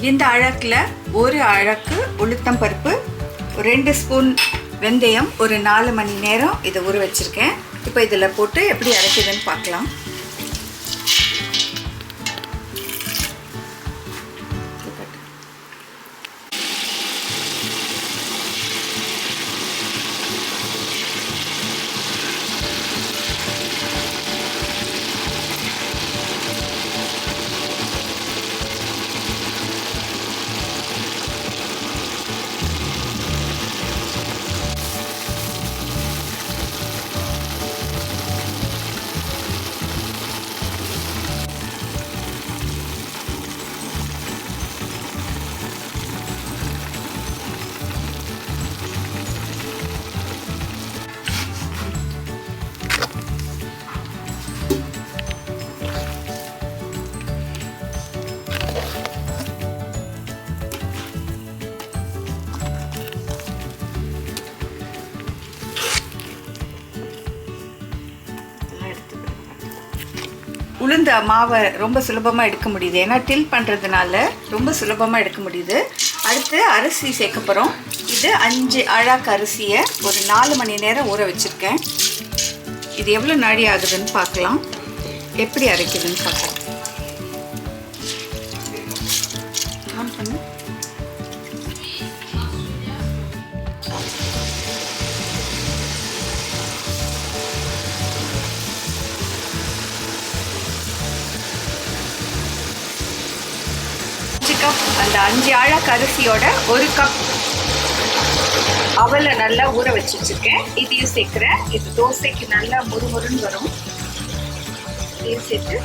இந்த அழகில் ஒரு அழகு உளுத்தம் பருப்பு, 2 ஸ்பூன் வெந்தயம், ஒரு 4 மணி நேரம் இதை ஊற வச்சுருக்கேன். இப்போ இதில் போட்டு எப்படி அரைக்குதுன்னு பார்க்கலாம். உளுந்த மாவை ரொம்ப சுலபமாக எடுக்க முடியுது, ஏன்னா டில் பண்ணுறதுனால ரொம்ப சுலபமாக எடுக்க முடியுது. அடுத்து அரிசி சேர்க்க போகிறோம். இது 5 அழகு அரிசியை ஒரு 4 மணி நேரம் ஊற வச்சுருக்கேன். இது எவ்வளோ நாழி ஆகுதுன்னு பார்க்கலாம், எப்படி அரைக்குதுன்னு பார்க்கலாம். ஆன் பண்ணு. அந்த 5 அழகு அரிசியோட 1 கப் அவலை நல்லா ஊற வச்சு வச்சிருக்கேன். இதையும் சேர்க்கிறேன். இது தோசைக்கு நல்லா முறுமுறுன்னு வரும். இதையும் சேர்த்து